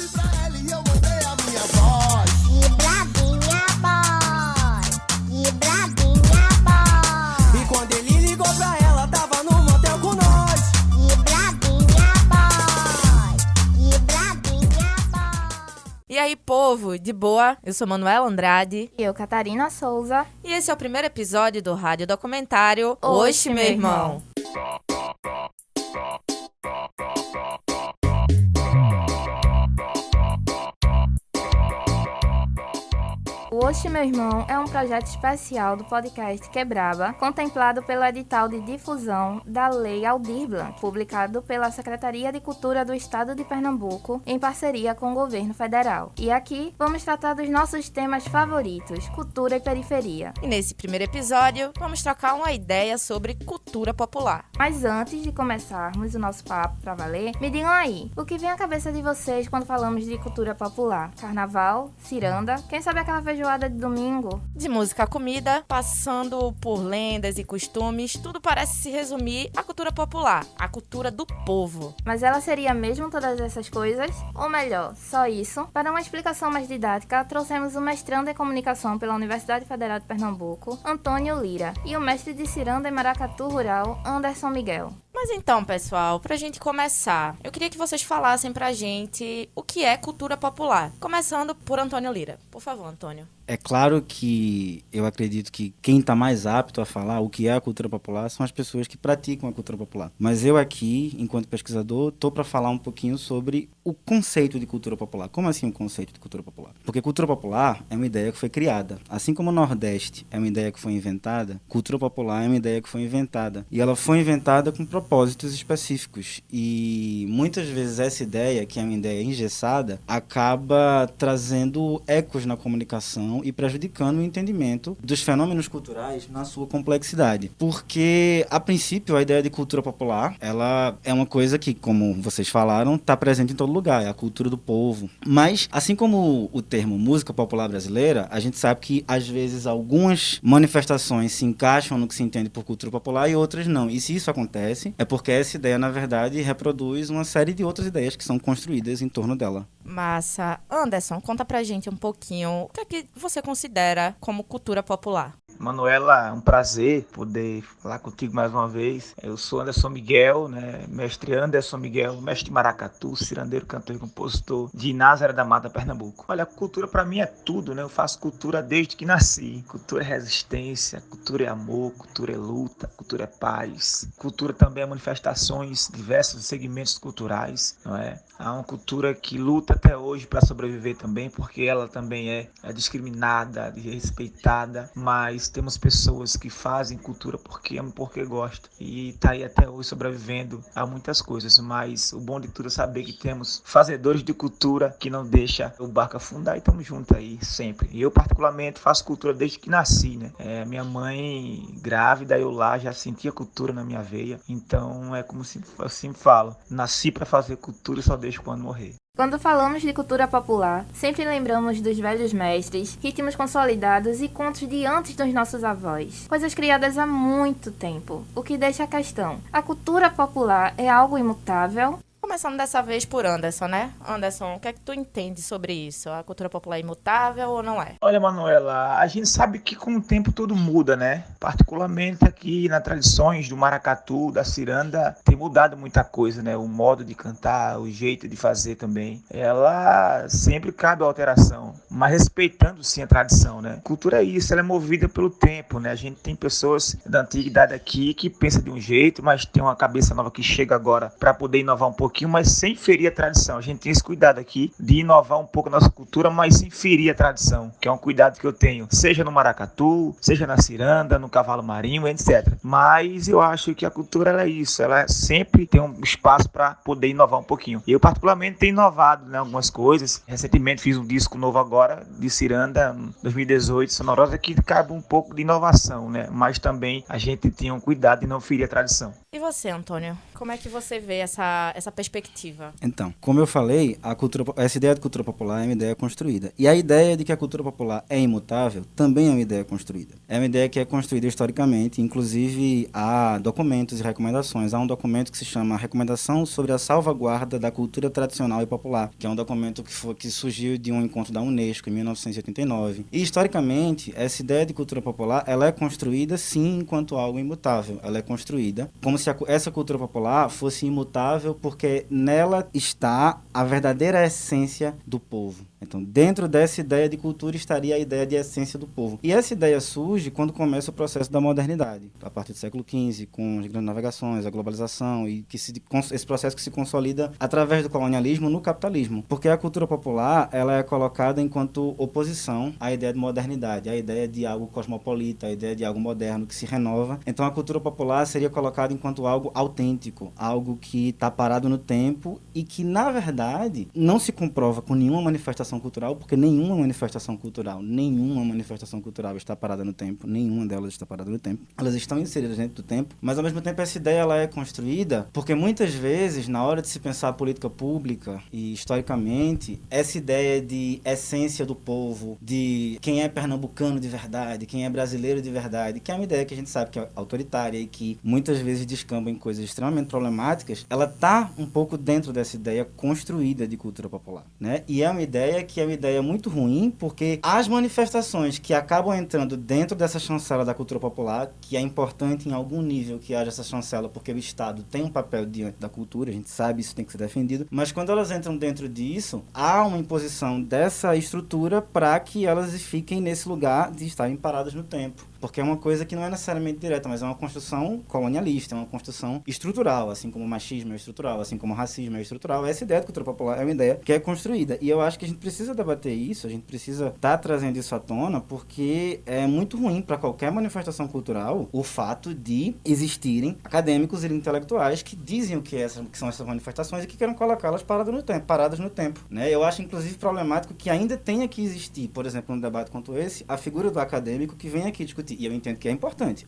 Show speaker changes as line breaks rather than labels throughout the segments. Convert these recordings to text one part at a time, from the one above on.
pra ela e eu mandei a minha voz.
Que bradinha, boy. Que bradinha, boy.
E quando ele ligou pra ela, tava no motel com nós.
Que bradinha, boy. Que bradinha, boy.
E aí, povo, de boa? Eu sou Manuela Andrade.
E eu, Catarina Souza.
E esse é o primeiro episódio do rádio documentário
Oxe, meu irmão. O Oxe, meu irmão é um projeto especial do podcast Quebraba, contemplado pelo edital de difusão da Lei Aldir Blanc, publicado pela Secretaria de Cultura do Estado de Pernambuco, em parceria com o governo federal. E aqui vamos tratar dos nossos temas favoritos, cultura e periferia.
E nesse primeiro episódio, vamos trocar uma ideia sobre cultura popular.
Mas antes de começarmos o nosso papo pra valer, me digam aí, o que vem à cabeça de vocês quando falamos de cultura popular? Carnaval? Ciranda? Quem sabe aquela feijoada de domingo?
De música a comida, passando por lendas e costumes, tudo parece se resumir à cultura popular, a cultura do povo.
Mas ela seria mesmo todas essas coisas? Ou melhor, só isso? Para uma explicação mais didática, trouxemos o mestrando em comunicação pela Universidade Federal de Pernambuco, Antônio Lira, e o mestre de ciranda e maracatu rural, Anderson Miguel.
Mas então, pessoal, pra gente começar, eu queria que vocês falassem pra gente o que é cultura popular. Começando por Antônio Lira. Por favor, Antônio.
É claro que eu acredito que quem está mais apto a falar o que é a cultura popular são as pessoas que praticam a cultura popular. Mas eu aqui, enquanto pesquisador, estou para falar um pouquinho sobre o conceito de cultura popular. Como assim um conceito de cultura popular? Porque cultura popular é uma ideia que foi criada. Assim como o Nordeste é uma ideia que foi inventada, cultura popular é uma ideia que foi inventada. E ela foi inventada com propósitos específicos. E muitas vezes essa ideia, que é uma ideia engessada, acaba trazendo ecos na comunicação e prejudicando o entendimento dos fenômenos culturais na sua complexidade. Porque, a princípio, a ideia de cultura popular, ela é uma coisa que, como vocês falaram, está presente em todo lugar, é a cultura do povo. Mas, assim como o termo música popular brasileira, a gente sabe que, às vezes, algumas manifestações se encaixam no que se entende por cultura popular e outras não. E se isso acontece, é porque essa ideia, na verdade, reproduz uma série de outras ideias que são construídas em torno dela.
Massa. Anderson, conta pra gente um pouquinho o que é que você considera como cultura popular.
Manuela, é um prazer poder falar contigo mais uma vez. Eu sou Anderson Miguel, mestre Anderson Miguel, mestre de maracatu, cirandeiro, cantor e compositor de Nazaré da Mata, Pernambuco. Olha, a cultura para mim é tudo, Eu faço cultura desde que nasci. Cultura é resistência, cultura é amor, cultura é luta, cultura é paz. Cultura também é manifestações, diversos segmentos culturais, não é? Há uma cultura que luta até hoje para sobreviver também, porque ela também é discriminada, respeitada, mas temos pessoas que fazem cultura porque amam, porque gostam, e está aí até hoje sobrevivendo a muitas coisas, mas o bom de tudo é saber que temos fazedores de cultura que não deixa o barco afundar, e estamos juntos aí sempre. E eu particularmente faço cultura desde que nasci, minha mãe grávida, eu lá já sentia cultura na minha veia, então é como eu sempre falo, nasci para fazer cultura e só deixo quando morrer.
Quando falamos de cultura popular, sempre lembramos dos velhos mestres, ritmos consolidados e contos de antes dos nossos avós. Coisas criadas há muito tempo, o que deixa a questão: a cultura popular é algo imutável?
Começando dessa vez por Anderson, Anderson, o que é que tu entende sobre isso? A cultura popular é imutável ou não é?
Olha, Manuela, a gente sabe que com o tempo tudo muda, Particularmente aqui nas tradições do maracatu, da ciranda, tem mudado muita coisa, O modo de cantar, o jeito de fazer também. Ela sempre cabe a alteração, mas respeitando sim a tradição, Cultura é isso, ela é movida pelo tempo, A gente tem pessoas da antiguidade aqui que pensam de um jeito, mas tem uma cabeça nova que chega agora para poder inovar um pouquinho, mas sem ferir a tradição. A gente tem esse cuidado aqui de inovar um pouco a nossa cultura, mas sem ferir a tradição, que é um cuidado que eu tenho, seja no maracatu, seja na ciranda, no cavalo marinho, etc. Mas eu acho que a cultura ela é isso, ela sempre tem um espaço para poder inovar um pouquinho. E eu particularmente tenho inovado, algumas coisas. Recentemente fiz um disco novo agora, de ciranda, 2018, sonorosa, que cabe um pouco de inovação, Mas também a gente tem um cuidado de não ferir a tradição.
E você, Antônio? Como é que você vê essa perspectiva?
Então, como eu falei, essa ideia de cultura popular é uma ideia construída. E a ideia de que a cultura popular é imutável também é uma ideia construída. É uma ideia que é construída historicamente, inclusive há documentos e recomendações. Há um documento que se chama Recomendação sobre a Salvaguarda da Cultura Tradicional e Popular, que é um documento que surgiu de um encontro da Unesco em 1989. E, historicamente, essa ideia de cultura popular, ela é construída, sim, enquanto algo imutável. Ela é construída como se essa cultura popular fosse imutável porque nela está a verdadeira essência do povo. Então, dentro dessa ideia de cultura estaria a ideia de essência do povo. E essa ideia surge quando começa o processo da modernidade, a partir do século XV, com as grandes navegações, a globalização, e esse processo que se consolida através do colonialismo no capitalismo. Porque a cultura popular, ela é colocada enquanto oposição à ideia de modernidade, à ideia de algo cosmopolita, à ideia de algo moderno que se renova. Então, a cultura popular seria colocada enquanto algo autêntico, algo que está parado no tempo e que, na verdade, não se comprova com nenhuma manifestação cultural, porque nenhuma manifestação cultural está parada no tempo, nenhuma delas está parada no tempo. Elas estão inseridas dentro do tempo, mas ao mesmo tempo essa ideia ela é construída porque muitas vezes, na hora de se pensar a política pública e historicamente, essa ideia de essência do povo, de quem é pernambucano de verdade, quem é brasileiro de verdade, que é uma ideia que a gente sabe que é autoritária e que muitas vezes descamba em coisas extremamente problemáticas, ela está um pouco dentro dessa ideia construída de cultura popular, né? E é uma ideia que é uma ideia muito ruim, porque as manifestações que acabam entrando dentro dessa chancela da cultura popular, que é importante em algum nível que haja essa chancela, porque o Estado tem um papel diante da cultura, a gente sabe, isso tem que ser defendido, mas quando elas entram dentro disso, há uma imposição dessa estrutura para que elas fiquem nesse lugar de estarem paradas no tempo. Porque é uma coisa que não é necessariamente direta, mas é uma construção colonialista, é uma construção estrutural, assim como o machismo é estrutural, assim como o racismo é estrutural. Essa ideia de cultura popular é uma ideia que é construída. E eu acho que a gente precisa debater isso, a gente precisa estar trazendo isso à tona, porque é muito ruim para qualquer manifestação cultural o fato de existirem acadêmicos e intelectuais que dizem o que são essas manifestações e que querem colocá-las paradas no tempo, né? Eu acho, inclusive, problemático que ainda tenha que existir, por exemplo, num debate quanto esse, a figura do acadêmico que vem aqui discutir. E eu entendo que é importante,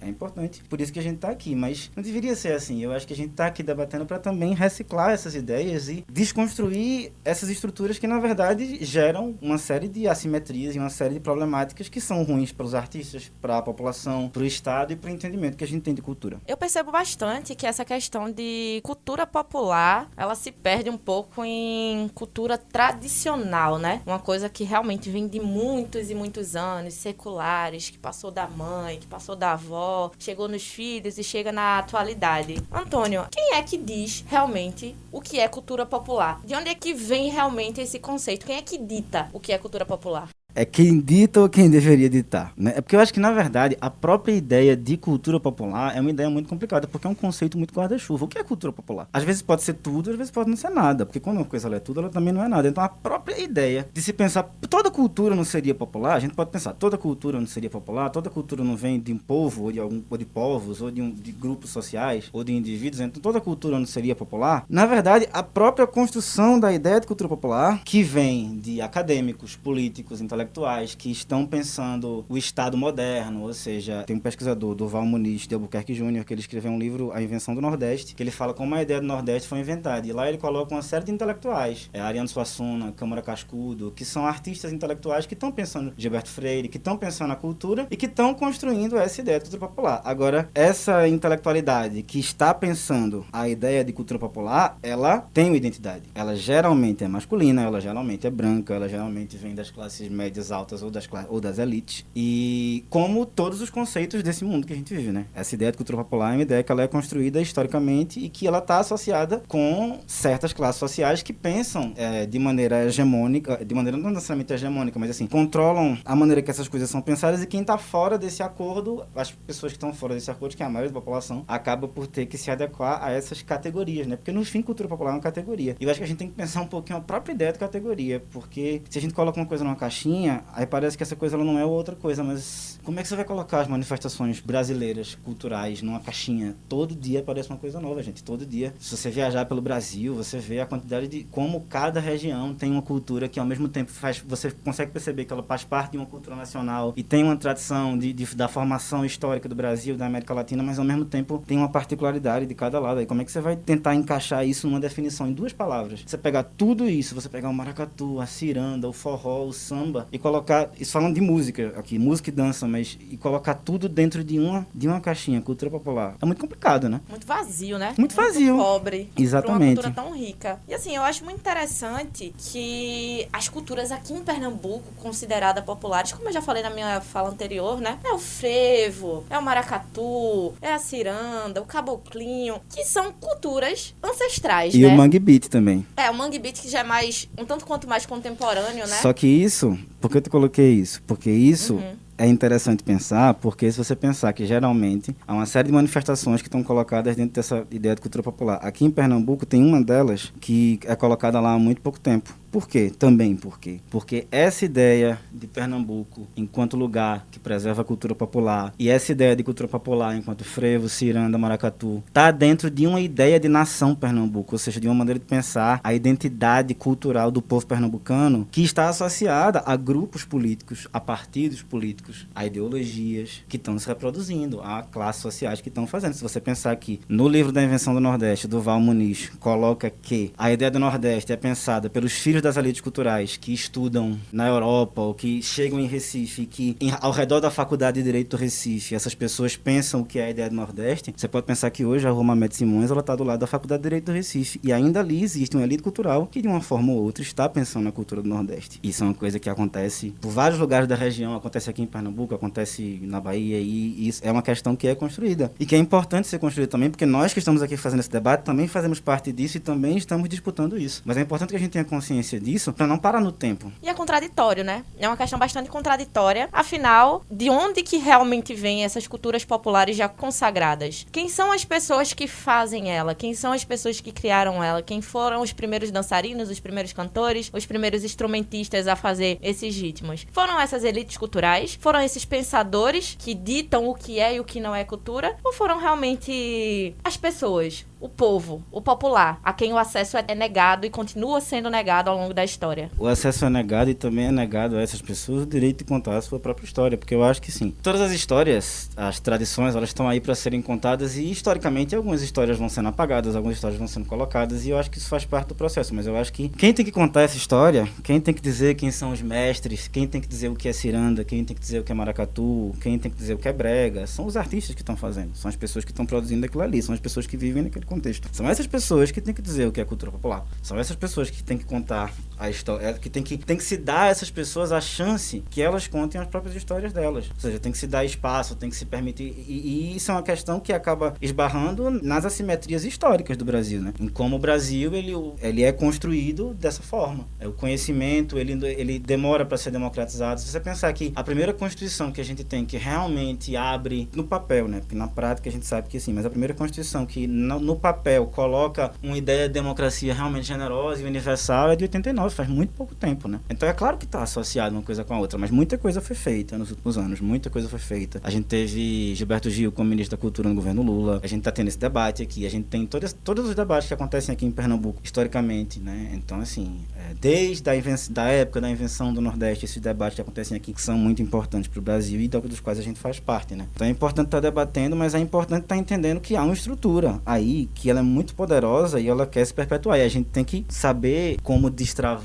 por isso que a gente está aqui, mas não deveria ser assim. Eu acho que a gente está aqui debatendo para também reciclar essas ideias e desconstruir essas estruturas que, na verdade, geram uma série de assimetrias e uma série de problemáticas que são ruins para os artistas, para a população, para o Estado e para o entendimento que a gente tem de cultura.
Eu percebo bastante que essa questão de cultura popular, ela se perde um pouco em cultura tradicional, né? Uma coisa que realmente vem de muitos e muitos anos, seculares, que passou da mãe, que passou da avó, chegou nos filhos e chega na atualidade. Antônio, quem é que diz realmente o que é cultura popular? De onde é que vem realmente esse conceito? Quem é que dita o que é cultura popular?
É quem dita ou quem deveria ditar, né? É porque eu acho que, na verdade, a própria ideia de cultura popular é uma ideia muito complicada, porque é um conceito muito guarda-chuva. O que é cultura popular? Às vezes pode ser tudo, às vezes pode não ser nada, porque quando uma coisa ela é tudo, ela também não é nada. Então, a própria ideia de se pensar toda cultura não seria popular, a gente pode pensar toda cultura não seria popular, toda cultura não vem de um povo, ou de povos, ou de grupos sociais, ou de indivíduos, então toda cultura não seria popular. Na verdade, a própria construção da ideia de cultura popular, que vem de acadêmicos, políticos, intelectuais, que estão pensando o Estado moderno, ou seja, tem um pesquisador, Durval Muniz de Albuquerque Júnior, que ele escreveu um livro, A Invenção do Nordeste, que ele fala como a ideia do Nordeste foi inventada, e lá ele coloca uma série de intelectuais, Ariano Suassuna, Câmara Cascudo, que são artistas intelectuais que estão pensando, Gilberto Freire, que estão pensando a cultura e que estão construindo essa ideia de cultura popular. Agora, essa intelectualidade que está pensando a ideia de cultura popular, ela tem uma identidade. Ela geralmente é masculina, ela geralmente é branca, ela geralmente vem das classes médias altas ou das elites, e como todos os conceitos desse mundo que a gente vive, né? Essa ideia de cultura popular é uma ideia que ela é construída historicamente e que ela está associada com certas classes sociais que pensam de maneira hegemônica, de maneira não necessariamente hegemônica, mas assim, controlam a maneira que essas coisas são pensadas, e quem está fora desse acordo, as pessoas que estão fora desse acordo, que é a maioria da população, acaba por ter que se adequar a essas categorias, né? Porque no fim, cultura popular é uma categoria. E eu acho que a gente tem que pensar um pouquinho a própria ideia de categoria, porque se a gente coloca uma coisa numa caixinha, caixinha, aí parece que essa coisa ela não é outra coisa, mas como é que você vai colocar as manifestações brasileiras, culturais, numa caixinha? Todo dia aparece uma coisa nova, gente, todo dia. Se você viajar pelo Brasil, você vê a quantidade de como cada região tem uma cultura que ao mesmo tempo você consegue perceber que ela faz parte de uma cultura nacional e tem uma tradição da formação histórica do Brasil, da América Latina, mas ao mesmo tempo tem uma particularidade de cada lado. Aí como é que você vai tentar encaixar isso numa definição em 2 palavras? Você pegar tudo isso, você pegar o maracatu, a ciranda, o forró, o samba e colocar, isso falando de música aqui, música e dança, mas e colocar tudo dentro de uma caixinha, cultura popular. É muito complicado, né?
Muito vazio, né?
Muito vazio.
Pobre.
Exatamente.
Pra uma cultura tão rica. E assim, eu acho muito interessante que as culturas aqui em Pernambuco, consideradas populares, como eu já falei na minha fala anterior, né? É o frevo, é o maracatu, é a ciranda, o caboclinho, que são culturas ancestrais,
E
né?
o Mangue Beat também.
O Mangue Beat que já é mais, um tanto quanto mais contemporâneo, né?
Só que isso, por que eu te coloquei isso? Porque isso é interessante pensar, porque se você pensar que geralmente há uma série de manifestações que estão colocadas dentro dessa ideia de cultura popular. Aqui em Pernambuco tem uma delas que é colocada lá há muito pouco tempo. Por quê? Também por quê? Porque essa ideia de Pernambuco enquanto lugar que preserva a cultura popular e essa ideia de cultura popular enquanto frevo, ciranda, maracatu está dentro de uma ideia de nação Pernambuco, ou seja, de uma maneira de pensar a identidade cultural do povo pernambucano que está associada a grupos políticos, a partidos políticos, a ideologias que estão se reproduzindo, a classes sociais que estão fazendo. Se você pensar que no livro da Invenção do Nordeste, do Val Muniz, coloca que a ideia do Nordeste é pensada pelos filhos das elites culturais que estudam na Europa ou que chegam em Recife, que ao redor da Faculdade de Direito do Recife, essas pessoas pensam o que é a ideia do Nordeste. Você pode pensar que hoje a Rua Mamed Simões está do lado da Faculdade de Direito do Recife e ainda ali existe uma elite cultural que de uma forma ou outra está pensando na cultura do Nordeste. Isso é uma coisa que acontece por vários lugares da região, acontece aqui em Pernambuco, acontece na Bahia e isso é uma questão que é construída e que é importante ser construída também, porque nós que estamos aqui fazendo esse debate também fazemos parte disso e também estamos disputando isso. Mas é importante que a gente tenha consciência disso para não parar no tempo.
E é contraditório, né? É uma questão bastante contraditória. Afinal, de onde que realmente vêm essas culturas populares já consagradas? Quem são as pessoas que fazem ela? Quem são as pessoas que criaram ela? Quem foram os primeiros dançarinos, os primeiros cantores, os primeiros instrumentistas a fazer esses ritmos? Foram essas elites culturais? Foram esses pensadores que ditam o que é e o que não é cultura? Ou foram realmente as pessoas, o povo, o popular, a quem o acesso é negado e continua sendo negado ao longo da história?
O acesso é negado e também é negado a essas pessoas o direito de contar a sua própria história, porque eu acho que sim. Todas as histórias, as tradições, elas estão aí para serem contadas e historicamente algumas histórias vão sendo apagadas, algumas histórias vão sendo colocadas e eu acho que isso faz parte do processo, mas eu acho que quem tem que contar essa história, quem tem que dizer quem são os mestres, quem tem que dizer o que é ciranda, quem tem que dizer o que é maracatu, quem tem que dizer o que é brega, são os artistas que estão fazendo, são as pessoas que estão produzindo aquilo ali, são as pessoas que vivem naquele contexto. São essas pessoas que têm que dizer o que é cultura popular, são essas pessoas que têm que contar a história, que tem que se dar a essas pessoas a chance que elas contem as próprias histórias delas. Ou seja, tem que se dar espaço, tem que se permitir. E isso é uma questão que acaba esbarrando nas assimetrias históricas do Brasil, né? Em como o Brasil ele é construído dessa forma. O conhecimento ele demora para ser democratizado. Se você pensar que a primeira Constituição que a gente tem que realmente abre no papel, né? Porque na prática a gente sabe que sim, mas a primeira Constituição que no papel coloca uma ideia de democracia realmente generosa e universal é de 89, faz muito pouco tempo, né? Então é claro que está associado uma coisa com a outra, mas muita coisa foi feita nos últimos anos, muita coisa foi feita. A gente teve Gilberto Gil como ministro da Cultura no governo Lula, a gente está tendo esse debate aqui, a gente tem todos os debates que acontecem aqui em Pernambuco, historicamente, né? Então, assim, desde da época da invenção do Nordeste, esses debates que acontecem aqui que são muito importantes para o Brasil e dos quais a gente faz parte, né? Então é importante estar debatendo, mas é importante estar entendendo que há uma estrutura aí, que ela é muito poderosa e ela quer se perpetuar. E a gente tem que saber como destravar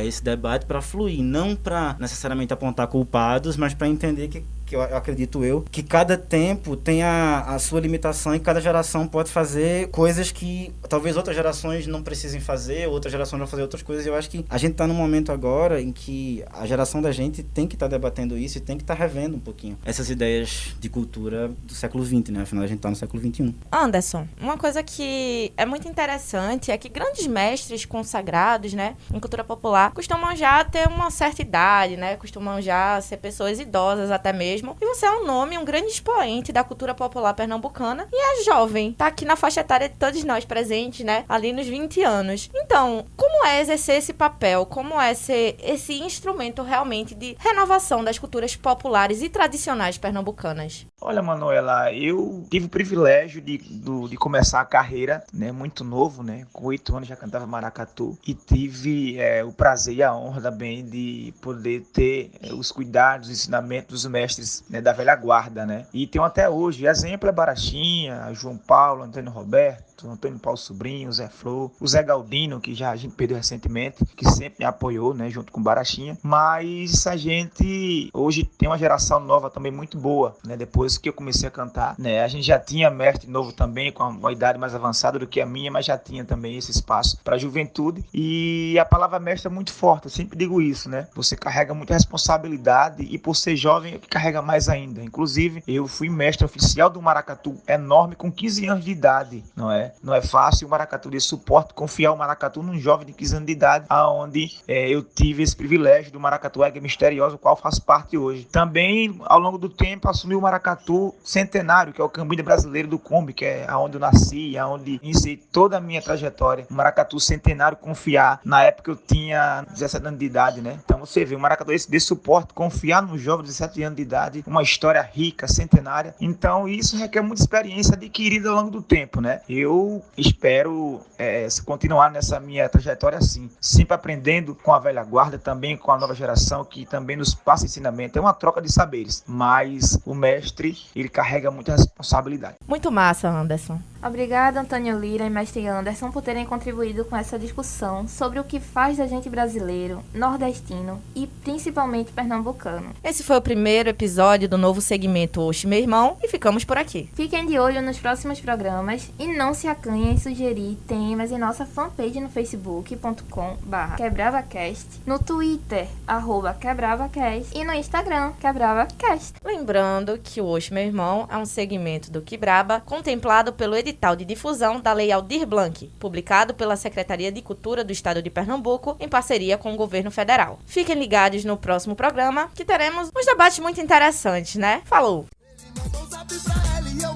esse debate para fluir, não para necessariamente apontar culpados, mas para entender que eu acredito que cada tempo tem a sua limitação e cada geração pode fazer coisas que talvez outras gerações não precisem fazer, outras gerações vão fazer outras coisas. Eu acho que a gente está num momento agora em que a geração da gente tem que estar debatendo isso e tem que estar revendo um pouquinho essas ideias de cultura do século XX, né? Afinal, a gente está no século XXI.
Anderson, uma coisa que é muito interessante é que grandes mestres consagrados, né, em cultura popular, costumam já ter uma certa idade, né? Costumam já ser pessoas idosas até mesmo, mesmo. E você é um nome, um grande expoente da cultura popular pernambucana e é jovem. Tá aqui na faixa etária de todos nós presentes, né? Ali nos 20 anos. Então, como é exercer esse papel? Como é ser esse instrumento realmente de renovação das culturas populares e tradicionais pernambucanas?
Olha, Manuela, eu tive o privilégio de começar a carreira, né, muito novo, né, com 8 anos já cantava maracatu e tive o prazer e a honra também de poder ter os cuidados, os ensinamentos dos mestres, né, da velha guarda, né, e tenho até hoje, exemplo é Barachinha, João Paulo, Antônio Roberto, Antônio Paulo Sobrinho, Zé Flor, o Zé Galdino, que já a gente perdeu recentemente, que sempre me apoiou, né, junto com Barachinha, mas a gente hoje tem uma geração nova também muito boa, né, depois que eu comecei a cantar, né, a gente já tinha mestre novo também, com uma idade mais avançada do que a minha, mas já tinha também esse espaço para a juventude, e a palavra mestre é muito forte, eu sempre digo isso, né, você carrega muita responsabilidade e por ser jovem, carrega mais ainda, inclusive eu fui mestre oficial do maracatu enorme com 15 anos de idade, não é fácil o maracatu de suporte, confiar o maracatu num jovem de 15 anos de idade, aonde eu tive esse privilégio do maracatu Águia Misteriosa, o qual faço parte hoje. Também, ao longo do tempo, assumi o maracatu centenário, que é o Cambinho brasileiro do Combe, que é aonde eu nasci, aonde iniciei toda a minha trajetória. O maracatu centenário, confiar. Na época eu tinha 17 anos de idade, né? Então você vê, o maracatu esse de suporte, confiar no jovem de 17 anos de idade, uma história rica, centenária. Então isso requer muita experiência adquirida ao longo do tempo, né? Eu espero continuar nessa minha trajetória assim, sempre aprendendo com a velha guarda, também com a nova geração, que também nos passa ensinamento. É uma troca de saberes, mas o mestre, ele carrega muita responsabilidade.
Muito massa, Anderson.
Obrigada, Antônio Lira e mestre Anderson, por terem contribuído com essa discussão sobre o que faz da gente brasileiro, nordestino e principalmente pernambucano.
Esse foi o primeiro episódio do novo segmento Oxe, meu irmão, e ficamos por aqui.
Fiquem de olho nos próximos programas e não se acanhem em sugerir temas em nossa fanpage no facebook.com/quebravacast, no Twitter, @quebravacast e no Instagram, quebravacast.
Lembrando que o Oxe, meu irmão é um segmento do Quebraba, contemplado pelo edital de difusão da Lei Aldir Blanc, publicado pela Secretaria de Cultura do Estado de Pernambuco, em parceria com o governo federal. Fiquem ligados no próximo programa, que teremos uns debates muito interessantes, né? Falou!
Ele mandou um zap pra ela e eu